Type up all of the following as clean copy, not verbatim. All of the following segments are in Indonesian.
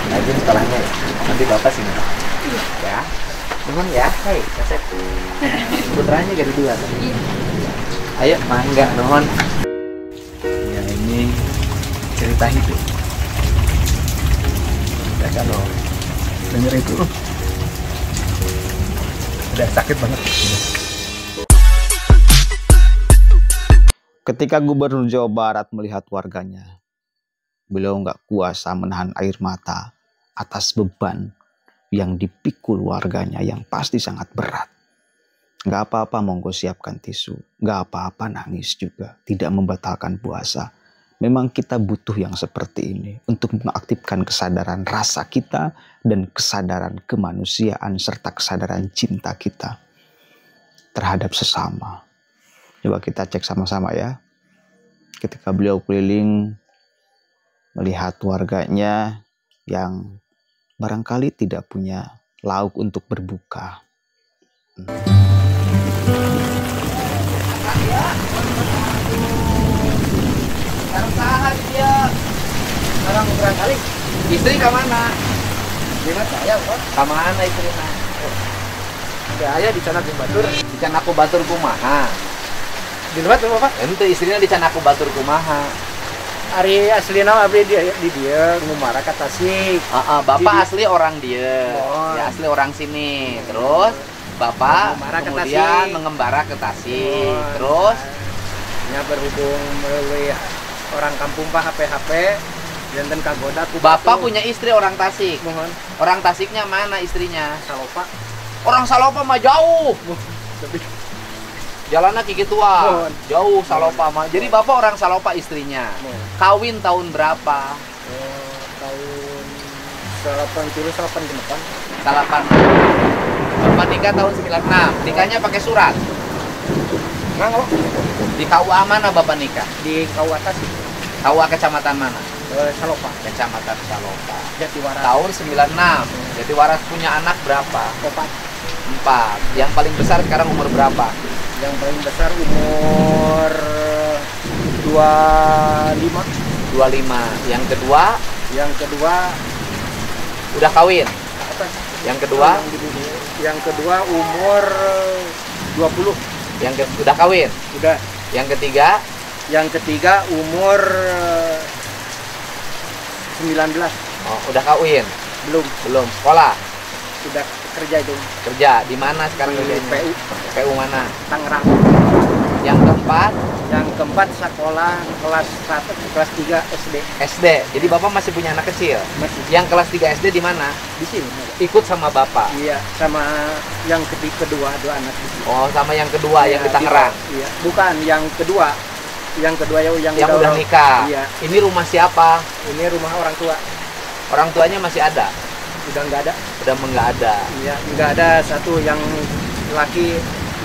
Rajin sekolahnya ya. Nanti bapak sini. Ya. Cuman ya, hei, Kasep. Putranya jadi dua tadi. Ayo, mangga, nuhun. Ya ini cerita hidup. Ya kalau denger itu udah sakit banget. Ketika Gubernur Jawa Barat melihat warganya, beliau nggak kuasa menahan air mata atas beban yang dipikul warganya yang pasti sangat berat. Nggak apa-apa monggo siapkan tisu, nggak apa-apa nangis juga, tidak membatalkan puasa. Memang kita butuh yang seperti ini untuk mengaktifkan kesadaran rasa kita dan kesadaran kemanusiaan serta kesadaran cinta kita terhadap sesama. Coba kita cek sama-sama ya. Ketika beliau keliling melihat warganya yang barangkali tidak punya lauk untuk berbuka. Sekarang berangkali. Istri ke mana? Gimana saya, Pak? Ke mana istrinya? Ya, ayah di Canaku Batur. Di Canaku Batur kumaha? Di luar tuh, Bapak? Ente istrinya di Canaku Batur kumaha. Ari aslina abdi di dia ngumara ka Tasik. Bapak asli orang dia. Ya, asli orang sini. Terus Bapak kemudian mengembara ke Tasik. Terus nya berhubung melalui orang kampung Pak HP janten kagoda ku Bapak punya istri orang Tasik. Mohon. Orang Tasiknya mana istrinya? Salopa. Orang Salopa mah jauh. Jalannya kiki tua, jauh Salopa mah. Jadi Bapak orang Salopa istrinya. Kawin tahun berapa? Tahun 88. Salapan. Bapak nikah tahun 96. Nikahnya pakai surat. Nganggo Di KUA mana Bapak nikah? di KUA Tasik. KUA kecamatan mana? Salopa. Kecamatan Salopa. Jatiwaras. Tahun 96. Jatiwaras punya anak berapa? 4. Yang paling besar sekarang umur berapa? Yang paling besar umur 25. 25. Yang kedua Yang kedua udah kawin. apa? Yang kedua Yang kedua umur 20. udah kawin. Udah. Yang ketiga umur 19. oh, udah kawin. Belum sekolah. Sudah kerja itu Kerja di mana sekarang di kerjanya? PU PU mana? Tangerang. Yang keempat Sekolah kelas 1 kelas 3 SD. SD. Jadi Bapak masih punya anak kecil. Masih Yang kelas 3 SD di mana? di sini. Ikut sama Bapak. Iya, sama yang kedua dua anak di sini. Oh, sama yang kedua yang di Tangerang. Iya, bukan yang kedua. Yang kedua yang udah nikah. Iya. Ini rumah siapa? Ini rumah orang tua. Orang tuanya masih ada? Udah nggak ada. Udah nggak ada. Iya, nggak ada. Satu yang laki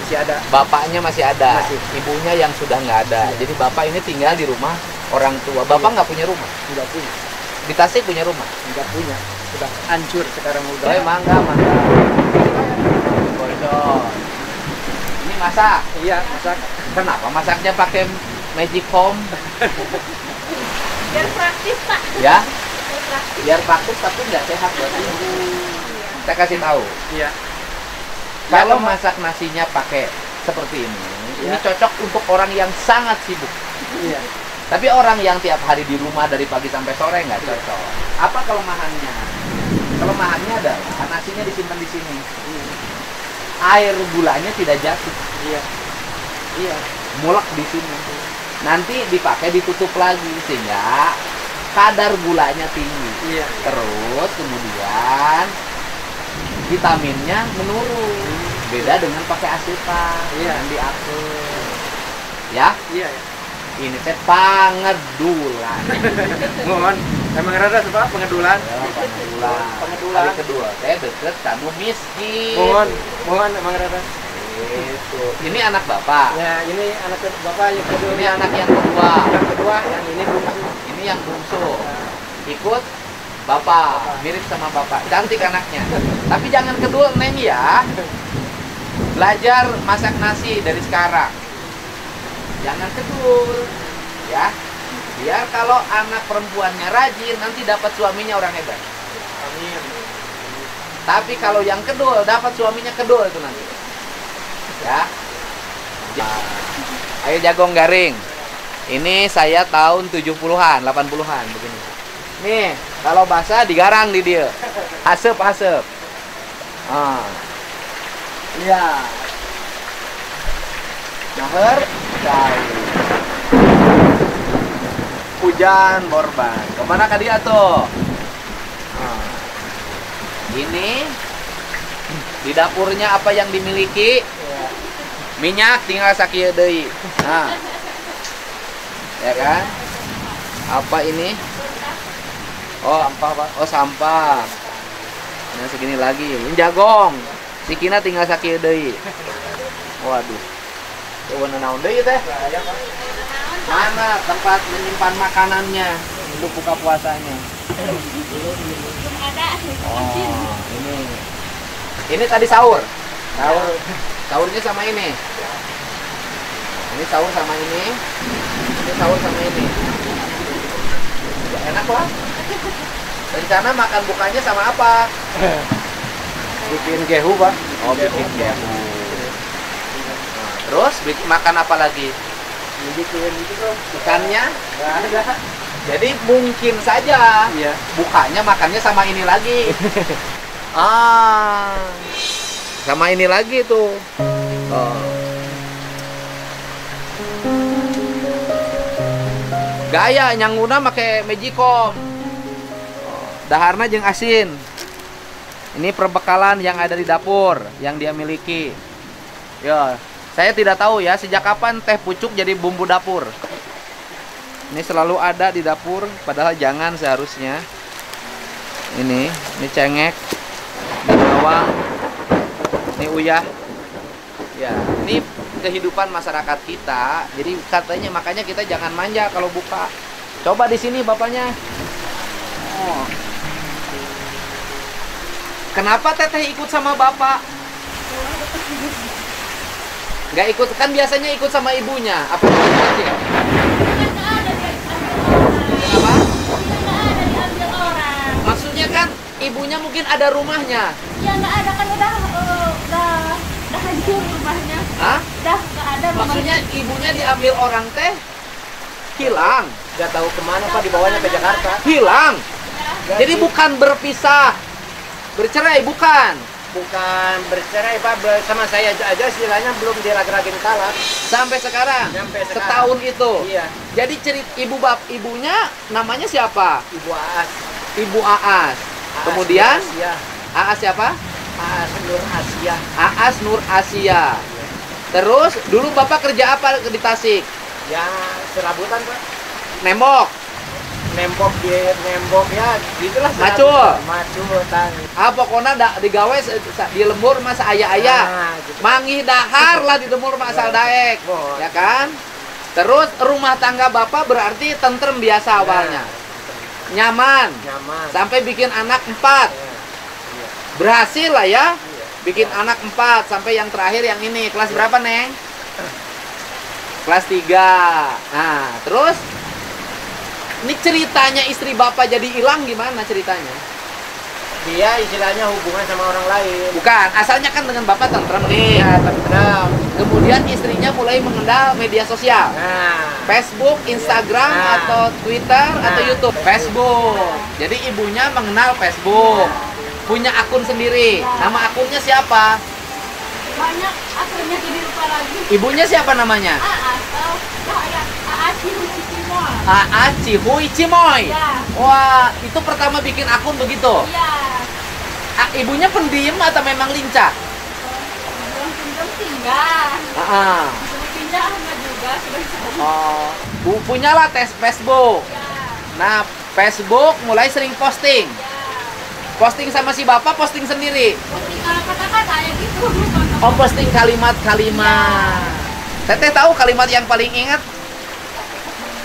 masih ada. Bapaknya masih ada. Masih. Ibunya yang sudah nggak ada. Iya. Jadi Bapak ini tinggal di rumah orang tua. Bapak nggak punya rumah? Nggak punya. Di Tasik punya rumah? Nggak punya. Sudah hancur sekarang udah. Mangga. Bocor. Ini masak. Iya, masak. Kenapa masaknya pakai magic foam? Biar praktis, Pak. Ya, Biar praktis. biar praktis tapi nggak sehat buat ibu. Saya kasih tahu. Iya. Kalau masak nasinya pakai seperti ini cocok untuk orang yang sangat sibuk. Iya. Tapi orang yang tiap hari di rumah dari pagi sampai sore nggak cocok. Apa kelemahannya? Kelemahannya adalah nasinya disimpan di sini. Air gulanya tidak jatuh. Iya. Iya. Mulek di sini. Nanti dipakai ditutup lagi sehingga kadar gulanya tinggi. Iya. Terus kemudian vitaminnya menurun. Beda dengan pakai asetat yang diatur. Ya? Iya. Ini teh pangedulan. Mohon. Emang rada sebab pengedulan. Pengedulan. Hari kedua teh deket kamu miskin. Mohon emang rada. Itu. Ini anak Bapak. Ya, ini anak Bapak yang kedua. Ini anak yang kedua. Yang kedua, yang ini bungsu. Ini yang bungsu. Ikut Bapak, mirip sama Bapak. Cantik anaknya. Tapi jangan kedua Neng ya. Belajar masak nasi dari sekarang. Jangan kedua. Ya. Biar kalau anak perempuannya rajin, nanti dapat suaminya orang hebat. Amin. Tapi kalau yang kedul, dapat suaminya kedul itu nanti. Ya. Ayo jagung garing. Ini saya tahun 70-an, 80-an begini. Nih, kalau basah digarang di dia. Asep. Ah. Iya. Nahar, hujan borban. Kemana ka dia tuh? Nah. Ini di dapurnya apa yang dimiliki? Minyak tinggal sakieu deui. Nah. Ya kan? Apa ini? Oh, sampah, Pak. Oh, sampah. Nah, segini lagi. Ini jagong. Sikina tinggal sakieu deui. Waduh. Coba naon deui teh? Mana tempat menyimpan makanannya untuk buka puasanya? Belum ada. Oh, ini. Ini tadi sahur. Sahurnya sama ini. Ini sahur sama ini. Ini sahur sama ini. Ya, enak lah. Rencana makan bukanya sama apa? Bikin gehu, Pak. Oh, bikin gehu. Nah, terus makan apa lagi? Bikin gitu tuh. Ikannya? Nggak ada. Jadi mungkin saja Iya. bukanya makannya sama ini lagi. Ah, sama ini lagi tuh. Oh. Gaya nyangguna make Magicom. Daharna jeung asin. Ini perbekalan yang ada di dapur yang dia miliki. Ya, saya tidak tahu ya sejak kapan teh pucuk jadi bumbu dapur. Ini selalu ada di dapur, padahal jangan seharusnya. Ini cengek, ini bawang, ini uyah. Ya, ini kehidupan masyarakat kita. Jadi katanya makanya kita jangan manja kalau buka. Coba di sini bapaknya. Oh. Kenapa teteh ikut sama bapak? Nggak ikut, kan biasanya ikut sama ibunya. Apa itu? Kenapa? Maksudnya kan ibunya mungkin ada rumahnya. Ya nggak ada kan udah hancur rumahnya. Hah? Udah nggak ada rumahnya. Maksudnya ibunya diambil orang teh hilang. Nggak tahu kemana, Pak, dibawanya ke Jakarta. Hilang. Ya. Jadi bukan berpisah. Bercerai bukan. Bukan bercerai, Pak, sama saya aja istilahnya belum dirag-ragin talak. Sampai sekarang. Sampai sekarang. Setahun itu. Iya. Jadi ibunya namanya siapa? Ibu Aas. Ibu Aas. Aas Kemudian Nur Asia. Aas siapa? Aas Nur Asia. Aas Nur Asia. Terus dulu Bapak kerja apa di Tasik? Ya serabutan, Pak. Nembok. Nembok ya gitulah. Macul. Macutan. Pokoknya digawe di lembur mas ayah-ayah. Nah, gitu. Manggih dahar lah di lembur mas asal daek. Oh. Ya kan? Terus rumah tangga Bapak berarti tentrem biasa awalnya. Nyaman. Sampai bikin anak 4. Ya. Berhasil lah ya. Iya. Bikin anak 4 sampai yang terakhir yang ini. Kelas berapa, Neng? Kelas 3. Nah, terus ini ceritanya istri Bapak jadi hilang gimana ceritanya? Dia istilahnya hubungan sama orang lain. Bukan, asalnya kan dengan Bapak tentrem nih. Ya, tentrem. Kemudian istrinya mulai mengenal media sosial. Nah, Facebook, Instagram, Nah. atau Twitter, atau Nah. YouTube. Facebook. Jadi ibunya mengenal Facebook. Punya akun sendiri. Nama akunnya siapa? Banyak akhirnya jadi lupa lagi. Ibunya siapa namanya? Atau Aa Cihuy Cimoy. Ya. Wah, itu pertama bikin akun begitu. Iya. Ibunya pendiam atau memang lincah? Belum pinjam tinggal. Belum pinjam enggak juga sudah. Oh, punyalah tes Facebook. Ya. Nah, Facebook mulai sering posting. Ya. Posting sama si Bapak, posting sendiri. Posting kata-kata ya gitu. Oh, posting kalimat-kalimat. Teteh tahu kalimat yang paling ingat?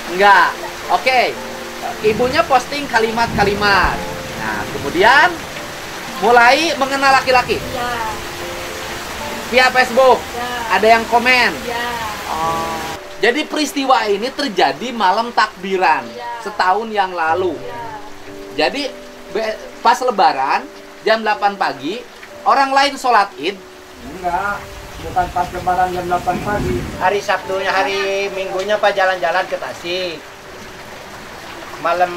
Enggak. Oke. Ibunya posting kalimat-kalimat. Nah, kemudian mulai mengenal laki-laki. Ya. Via Facebook. Ya. Ada yang komen. Ya. Oh. Jadi peristiwa ini terjadi malam takbiran setahun yang lalu. Jadi pas lebaran jam 8 pagi orang lain sholat id. Enggak, bukan pas lebaran jam 8 pagi. Hari Sabtunya, hari Minggunya Pak jalan-jalan ke Tasik. Malam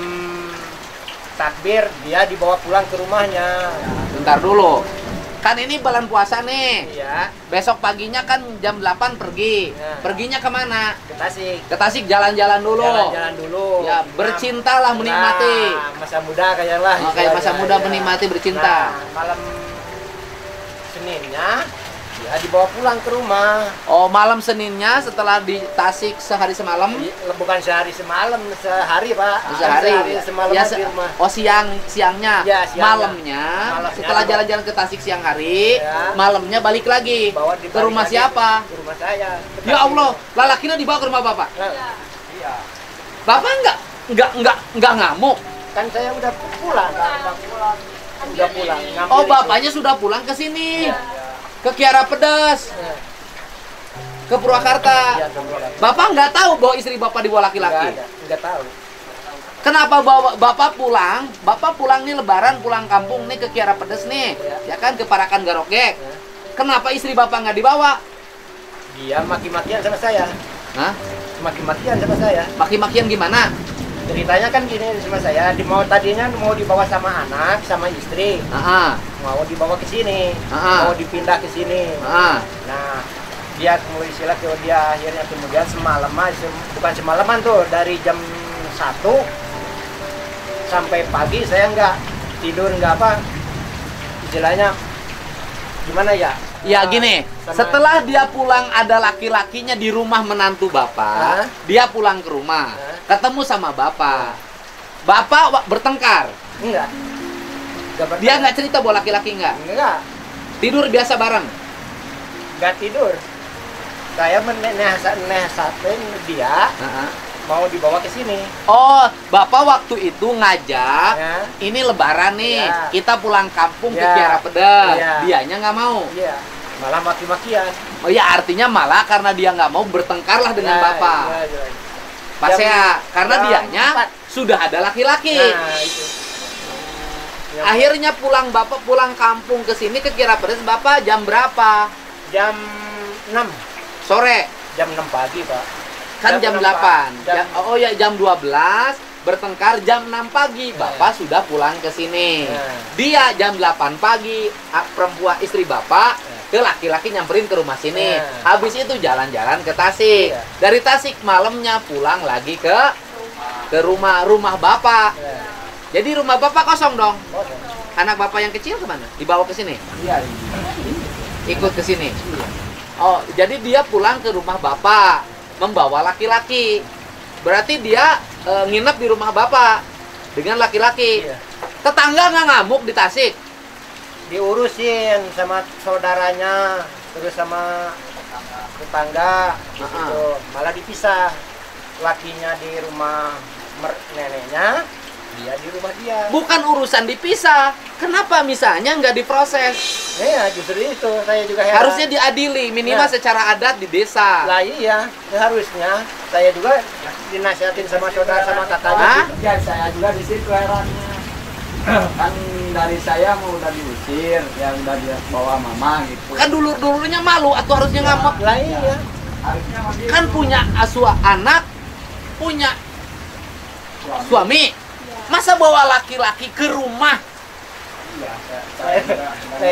takbir dia dibawa pulang ke rumahnya. Bentar dulu. Kan ini bulan puasa nih. Iya, Besok paginya kan jam 8 pergi. Ya. Perginya kemana? ke Tasik. Ke Tasik jalan-jalan dulu. Jalan-jalan dulu. Ya, bercintalah menikmati. Nah, masa muda kayaknya. Oh, kayak masa muda menikmati bercinta. Nah, malam Seninnya dia dibawa pulang ke rumah. Oh, malam Seninnya setelah di Tasik sehari semalam. Bukan sehari semalam, sehari Pak. Sehari. semalam Ya, di rumah. oh, siangnya. Ya, siangnya. Malamnya, Malamnya setelah dibawa- jalan-jalan ke Tasik siang hari, Ya. malamnya balik lagi. Dibalik Ke rumah lagi siapa? Ke rumah saya. Ke Ya Tasik. Allah, lalakinya dibawa ke rumah Bapak. Nah, iya. Bapak enggak ngamuk. Kan saya udah pulang. Udah pulang. ngambil Oh, itu. bapaknya sudah pulang ke sini. Ya. Ke Kiara Pedas, Ya. ke Purwakarta. Iya, kemudian. Bapak nggak tahu bahwa istri Bapak dibawa laki-laki. Nggak tahu. Kenapa Bapak pulang? Bapak pulang nih lebaran, pulang kampung nih ke Kiara Pedas nih. Ya kan, ke Parakan Garokek. Ya. Kenapa istri Bapak nggak dibawa? Dia maki-makian sama saya. Hah? Maki-makian sama saya. Maki-makian gimana? Ceritanya kan gini sama saya, tadinya mau dibawa sama anak, sama istri, Ah, mau dibawa ke sini, Ah. mau dipindah ke sini. ah. Nah, dia istilah dia akhirnya kemudian semalaman, bukan semalaman tuh, dari jam 1 sampai pagi saya nggak tidur, nggak apa, istilahnya gimana ya? Ya gini, Sama- setelah dia pulang ada laki-lakinya di rumah menantu Bapak, Hah? dia pulang ke rumah, Hah? ketemu sama Bapak. Bapak bertengkar. Enggak. Dia nggak cerita bahwa laki-laki nggak? Enggak, Tidur biasa bareng. nggak tidur. Saya menasihatin dia mau dibawa ke sini. Oh, Bapak waktu itu ngajak, Ya. ini lebaran nih, Ya. kita pulang kampung ke Ya. Kiara Pedas. Ya. Dianya nggak mau. Iya, malah maki-makian. Oh ya, artinya malah karena dia nggak mau bertengkarlah dengan Ya, Bapak. iya, iya. Pas ya, karena jam dianya 4. sudah ada laki-laki. Nah, itu. Ya, Akhirnya Bapak pulang kampung ke sini ke Kiara Pedas, Bapak jam berapa? jam 6, Sore. jam 6 pagi, Pak. Kan jam 8. Jam, Oh ya, jam 12 bertengkar jam 6 pagi. Bapak sudah pulang ke sini. Dia jam 8 pagi, perempuan istri Bapak ke laki-laki nyamperin ke rumah sini. Habis itu jalan-jalan ke Tasik. Iya. Dari Tasik malamnya pulang lagi ke rumah Bapak. Ya. Jadi rumah Bapak kosong dong. Kosong. Anak Bapak yang kecil kemana? Dibawa ke sini? Iya. Ikut ke sini. Oh, jadi dia pulang ke rumah Bapak membawa laki-laki. Berarti dia nginep di rumah Bapak dengan laki-laki. Iya. Tetangga nggak ngamuk di Tasik? Diurusin sama saudaranya, terus sama tetangga di situ. Malah dipisah. Lakinya di rumah neneknya, dia di rumah dia. Bukan urusan dipisah. Kenapa misalnya nggak diproses? Iya, justru itu saya juga heran. Harusnya diadili, minimal Ya. secara adat di desa. Lah iya, ya harusnya saya juga dinasihatin sama saudara sama kakaknya. Hah? Ya saya juga di situ herannya. Kan dari saya mau udah diusir, ya udah dia bawa mama gitu. Kan dulunya malu atau harusnya ngamuk? Lah iya. Harusnya sama dia. Kan punya anak, punya suami. Masa bawa laki-laki ke rumah? Iya,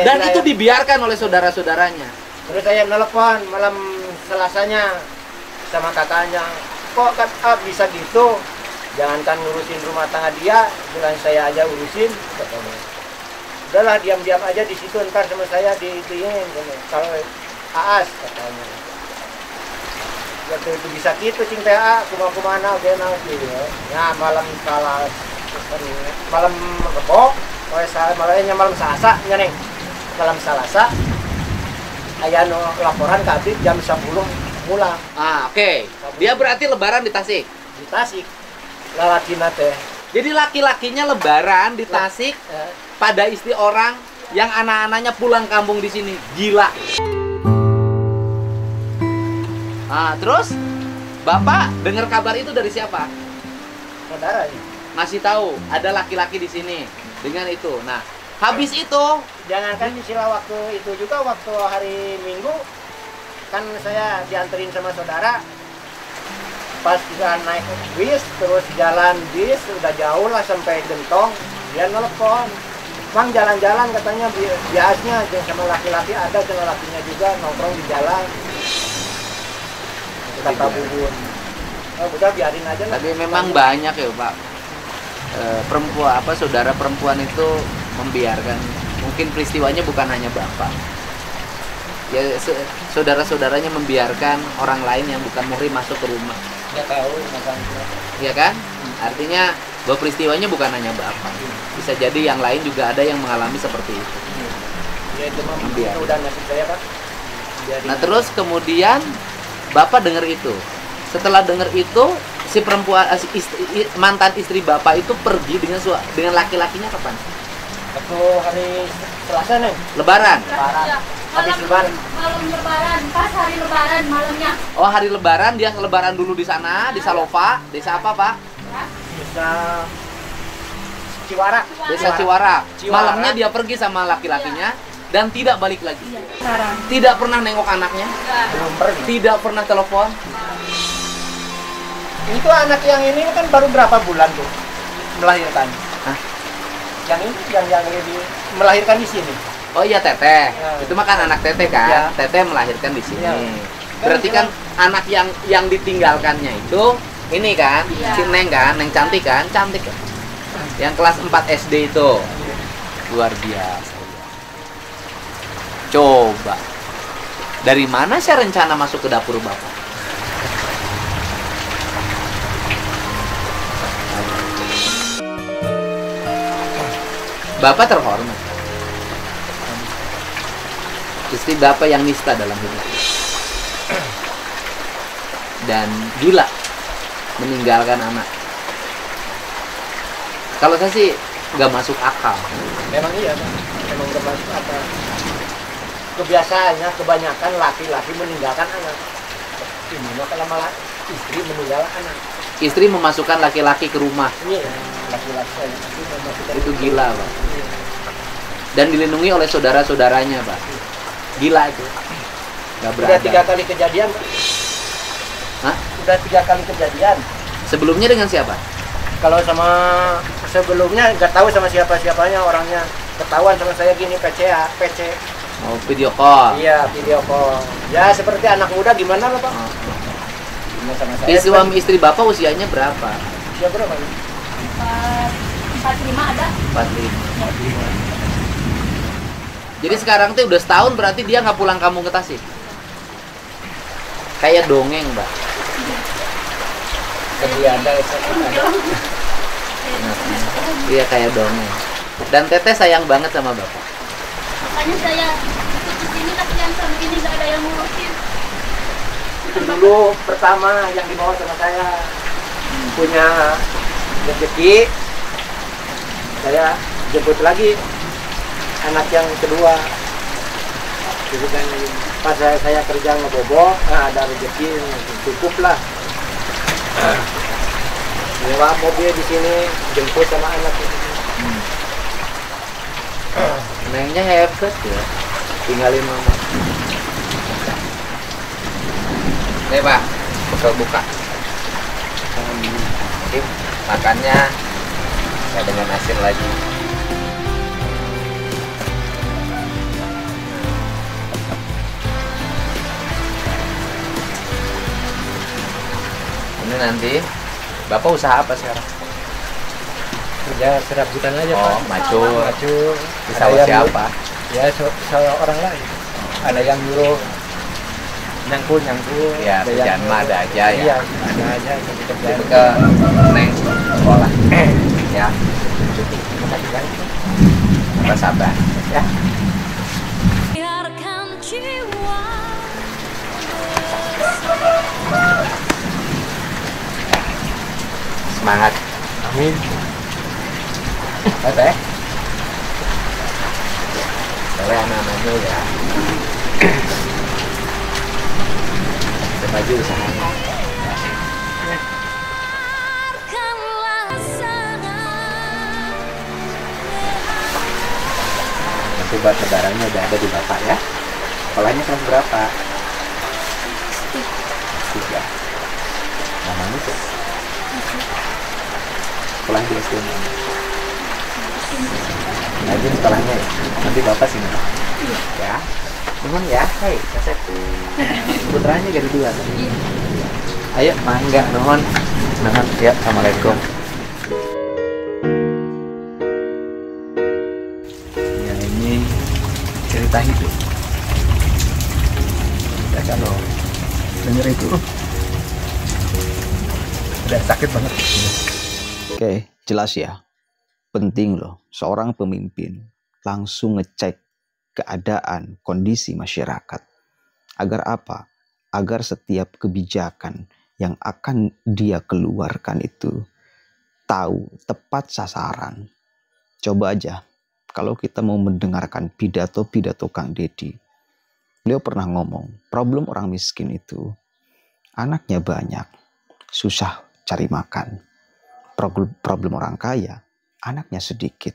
Dan itu dibiarkan oleh saudara-saudaranya. Terus saya nelpon malam Selasanya sama kakaknya. Kok kan bisa gitu? Jangankan ngurusin rumah tangga dia, dengan saya aja urusin. Katanya. Udahlah diam-diam aja di situ, ntar sama saya diinin. Kalau Aas katanya. Waktu itu bisa gitu cing TA, kumana gena gitu. Ya malam malam Rebo, malam Selasa, neng. Malam Selasa, aya no laporan ke Abdi jam 10 pulang Oke. Dia berarti lebaran di Tasik. di Tasik. Lalakina teh. Jadi laki-lakinya lebaran di Tasik pada istri orang yang anak-anaknya pulang kampung di sini. Gila. Terus Bapak dengar kabar itu dari siapa? Saudara ya. Ngasih tahu ada laki-laki di sini dengan itu. Nah, habis itu Jangankan istilah waktu itu juga, waktu hari Minggu kan saya dianterin sama saudara. Pas kita naik bis, terus jalan bis udah jauh lah sampai Gentong, dia nelpon, "Bang, jalan-jalan," katanya, biasanya sama laki-laki ada, sama lakinya juga nongkrong di jalan. Kata Bubun, "Oh, udah biarin aja lah." tapi memang banyak ya, Pak. Perempuan saudara perempuan itu membiarkan, mungkin peristiwanya bukan hanya Bapak. Ya saudara-saudaranya membiarkan orang lain yang bukan muhrim masuk ke rumah. Nggak tahu makanya. Iya kan? Artinya bahwa peristiwanya bukan hanya Bapak. Bisa jadi yang lain juga ada yang mengalami seperti itu. Ya itu mah Biarin. udah nasib saya, Pak. Biarin. Nah, terus kemudian Bapak dengar itu. Setelah dengar itu, si perempuan mantan istri Bapak itu pergi dengan laki-lakinya kapan? Waktu hari Selasa nih, Lebaran. Ya, habis Lebaran. malam lebaran, pas hari lebaran malamnya. Oh, hari Lebaran dia lebaran dulu di sana, di Salova. Desa apa, Pak? Ya. Bisa Ciwara. Desa Ciwara. Ciwara. Malamnya dia pergi sama laki-lakinya dan tidak balik lagi. Iya. Tidak pernah nengok anaknya, Enggak. Belum pergi. tidak pernah telepon. Itu anak yang ini kan baru berapa bulan tuh melahirkan? Hah? Yang ini yang lebih melahirkan di sini. Oh iya, Teteh. Ya. Itu mah kan anak Teteh kan. Ya. Teteh melahirkan di sini. Ya. Berarti kan anak yang ditinggalkannya itu ini kan, Iya. si Neng kan, Neng cantik kan, cantik kan. Yang kelas 4 SD itu. Luar biasa. Coba. Dari mana sih rencana masuk ke dapur Bapak? Bapak terhormat. Istri Bapak yang nista dalam hidup. Dan gila meninggalkan anak. Kalau saya sih nggak masuk akal. Memang iya, Pak. Memang udah masuk apa? Kebiasaannya kebanyakan laki-laki meninggalkan anak. Ini mah kalau malah istri meninggalkan anak. Istri memasukkan laki-laki ke rumah. Iya, laki-laki saya itu memasukkan Itu gila, Pak. Iya. Dan dilindungi oleh saudara-saudaranya, Pak. Gila itu. Nggak Udah 3 beradab. kali kejadian, Pak. Hah? Udah 3 kali kejadian. Sebelumnya dengan siapa? Kalau sama sebelumnya nggak tahu sama siapa-siapanya orangnya. Ketahuan sama saya gini PC. Oh, video call. Iya, video call. Ya seperti anak muda gimana lah, Pak? Oh. Gimana sama saya? Suami istri Bapak usianya berapa? Ya berapa? 45 ada. 45. Jadi sekarang tuh udah setahun berarti dia nggak pulang kampung ke Tasik. Kayak dongeng, Mbak. Jadi ada. Iya, kayak dongeng. Dan Teteh sayang banget sama Bapak. Makanya saya ikut di sini latihan sama ini nggak ada yang ngurusin. Itu dulu pertama yang dibawa sama saya punya rezeki, saya jemput lagi anak yang kedua. Jadi kan pas saya kerja ngebobo, nah ada rezeki cukup lah. Nyewa mobil di sini, jemput sama anak ini. Nengnya hebat ya. Tinggalin mama. Nih, Pak. Bekal buka. Sip, makannya ya dengan asin lagi. Ini nanti Bapak usaha apa sekarang? Ya serabutan aja, Oh, Pak. macul. Macul. Bisa Ada yang siapa? Ya orang lain. Ada yang nyuruh nyangkul. Ya, Ada kerjaan mah ada aja ya. Iya, ada aja yang dikerjain. Itu ke Neng sekolah. Ya, Makasih kan. Bapak sabar. Ya. Biarkan jiwa Semangat. Amin. Teteh. Oleh anak-anaknya ya. Kita maju usahanya. Itu buat lebarannya udah ada di Bapak ya. Sekolahnya kelas berapa? Tiga. Namanya tuh? Sekolah di SD mana? Rajin sekolahnya ya. Nanti Bapak sini. Ya. Nuhun ya. Hei, Kasep. Putranya jadi dua. Ayo, mangga nuhun. Nuhun. Ya, assalamualaikum. Ya, ini cerita hidup. Ya kalau denger itu udah sakit banget. Oke, jelas ya. Penting loh, seorang pemimpin langsung ngecek keadaan, kondisi masyarakat. Agar apa? Agar setiap kebijakan yang akan dia keluarkan itu tahu tepat sasaran. Coba aja, kalau kita mau mendengarkan pidato-pidato Kang Deddy, beliau pernah ngomong, problem orang miskin itu, anaknya banyak, susah cari makan. Problem orang kaya, anaknya sedikit.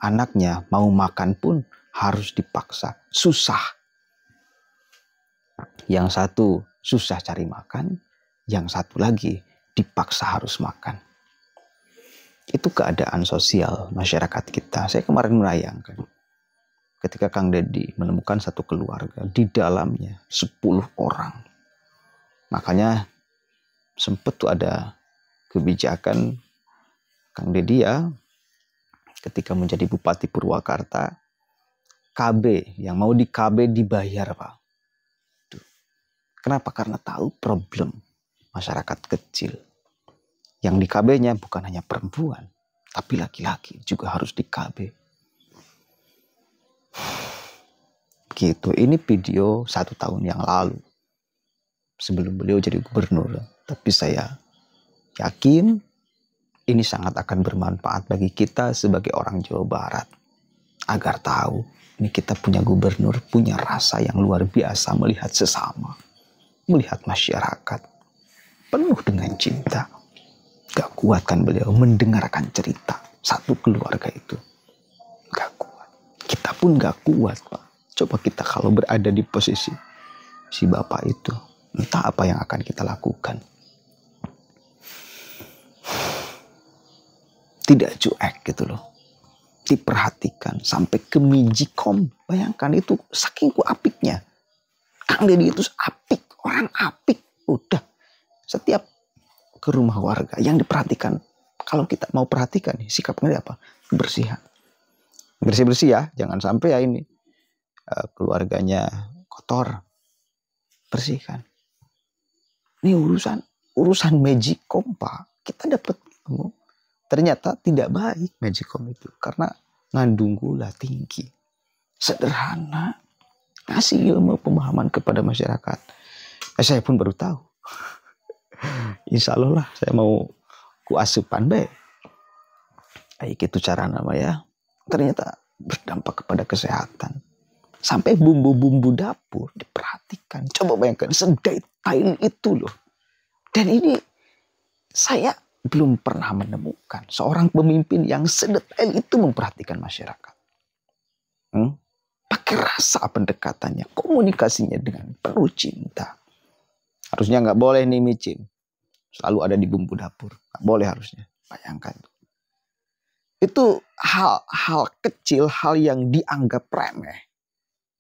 Anaknya mau makan pun harus dipaksa. Susah. Yang satu susah cari makan, yang satu lagi dipaksa harus makan. Itu keadaan sosial masyarakat kita. Saya kemarin merayangkan. Ketika Kang Deddy menemukan satu keluarga, di dalamnya 10 orang. Makanya sempat tuh ada kebijakan Kang Deddy ya, ketika menjadi Bupati Purwakarta, KB, yang mau di KB dibayar Pak. Duh. Kenapa? Karena tahu problem masyarakat kecil. Yang di KB-nya bukan hanya perempuan, tapi laki-laki juga harus di KB. Gitu, ini video 1 tahun yang lalu. Sebelum beliau jadi gubernur. Tapi saya yakin ini sangat akan bermanfaat bagi kita sebagai orang Jawa Barat. Agar tahu, ini kita punya gubernur, punya rasa yang luar biasa melihat sesama. Melihat masyarakat. Penuh dengan cinta. Gak kuat kan beliau mendengarkan cerita satu keluarga itu. Gak kuat. Kita pun gak kuat Pak. Coba kita kalau berada di posisi si Bapak itu. Entah apa yang akan kita lakukan. Tidak cuek gitu loh. Diperhatikan sampai ke Mijikom. Bayangkan itu saking apiknya. Kang Deddy itu apik. Orang apik. Udah. Setiap ke rumah warga yang diperhatikan. Kalau kita mau perhatikan nih. Sikapnya apa? Kebersihan. Bersih-bersih ya. Jangan sampai ya ini. Keluarganya kotor. Bersihkan. Ini urusan Mijikom Pak. Kita dapat ilmu. Ternyata tidak baik Magicom itu. Karena ngandung gula tinggi. Sederhana. Ngasih ilmu pemahaman kepada masyarakat. Saya pun baru tahu. Insya Allah lah saya mau kuasupan be. Baik itu cara nama ya. Ternyata berdampak kepada kesehatan. Sampai bumbu-bumbu dapur diperhatikan. Coba bayangkan sedetail itu loh. Dan ini saya belum pernah menemukan seorang pemimpin yang sedetail itu memperhatikan masyarakat. Pakai rasa pendekatannya, komunikasinya dengan penuh cinta. Harusnya nggak boleh nih micin. Selalu ada di bumbu dapur. Nggak boleh harusnya. Bayangkan. Itu hal kecil, hal yang dianggap remeh.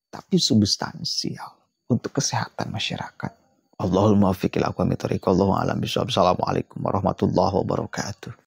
Tapi substansial untuk kesehatan masyarakat. Allahul muwaffiq ila aqwamit thoriq. Allahu a'lam bishawab. Assalamualaikum warahmatullahi wabarakatuh.